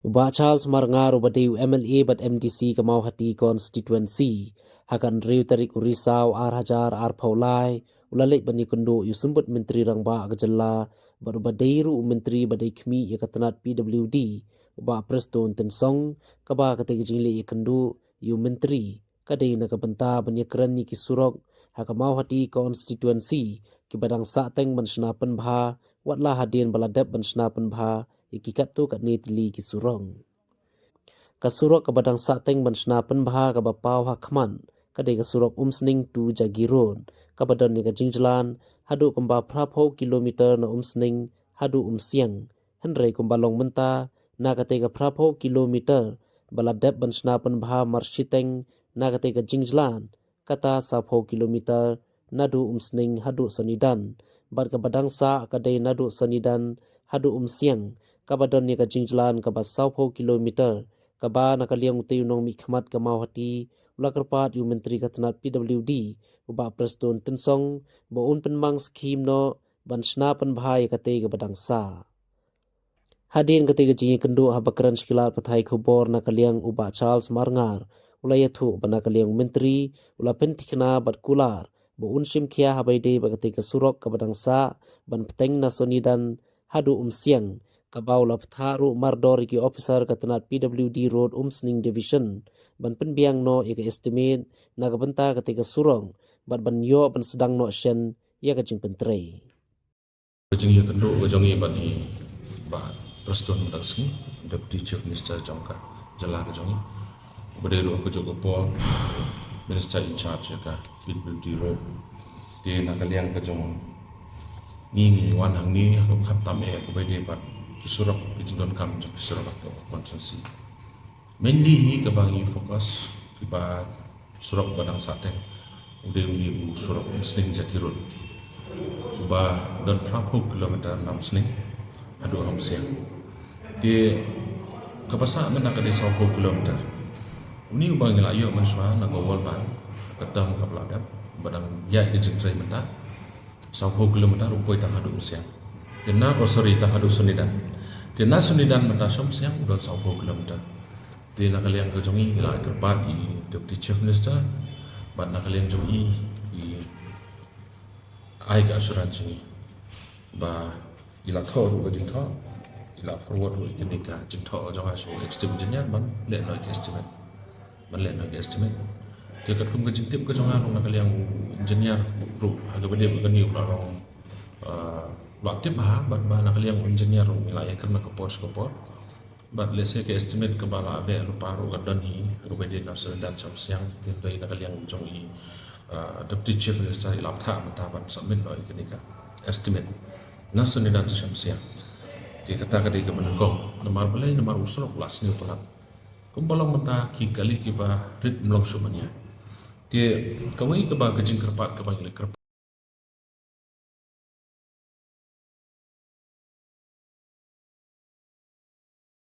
Ba Charles Marngar ubadeu MLA bat MDC Kamau Hati constituency hakan riu tarik urisau ar hajar ar paulai ulalik bani kundu yusumbut menteri rangba agajalla bat ubadeiru menteri badai kmi yakatanat PWD uba preston tensong kaba kategori jingli yakandu yu menteri kadai nakabenta bani kerani kisurok hakamau Hati constituency kibadang sateng bansnapan bha watlah hadin baladap bansnapan bha ikikat tu kat ni tili kisurong. Kasurok kabadang sateng bansnapan bha kabapau hakman kadai kasurok umsning tu jagiron kabadan ni kajingjalan hadu kumba prapo kilometer na umsning hadu umsiang henrei kumbalong menta na katai ka prapo kilometer baladap bansnapan bha marshiteng na katai kajingjalan kata sapo kilometer nadu umsning hadu sonidan bar kabadang sa kadai nadu sonidan hadu umsiang kabadon ni kajingjalan kaba saupo kilometer kaba nakaliang utiu nong mikmat Kamau Hati ulakarpat yu menteri katanat PWD uba preston tensong baun penmang skim no bansna penbahaya katai kabadang sa hadin katai kajingi kendu habakaran sekilat pathai khubor nakaliang uba Charles Marngar ulayathu banakaliang menteri ula pentikna bat kular baun simkia habaide bakatai kasurok kabadang sa ban peteng nasonidan hadu umsiang kabau la ptharu mardor ki officer katanat PWD road umsning division ban penbiang no ika estimate nagabenta ketika surong bat ban yo ban sedang no shen ya kajing pentrei kajing ya kendo kajongi bagi ba preston daksni deputy chief minister jangka jala kajongi berdelu aku juga po minister in charge ka PWD road di nakaliang kajong ngi wan hang ni aku khatam aku bede bat kisurok itindon kam jok kisurok atau konsensi mainly hi kabangi fokus kiba surok badang sateng udah uni surok musling jakirun ba dan prapo kilometer 6 sning adu hamsiang di kapasa menak di 10 kilometer uni ubang ngelayo manswa na gowal ban kadam kapladap badang ya ke jentrai menta 10 kilometer upoi ta adu hamsiang Tena sorry ta hadu sunidan. Tena sunidan menta som siang udon 10 kilometer. Tena kalian kejongi ila kerpat i deputy chief minister bat na kalian jongi i ai ka asuransi ba ila tho ru jing tho ila forward ru kini ka jing tho jong asu extreme engineer man le no estimate. Man le no estimate. Ke kat kum ke jing tip ke jong na kalian engineer ru haga bede begani ularong waktu bat nak liang engineer wilayah kerana kopor bat lese ke estimate ke bala abe lupa ru gadan hi ru bede nasal dan sam siang tindai nak liang jong i deputy chief minister ilap tha mata ban submit lo ikenika estimate nasun dan sam siang ke kata ka de ke benengkong nomor belai nomor usul kelas ni utulan kumbalong mata ki kali ki ba rit mlong sumanya dia kawai ke ba gajing kerpat ke bang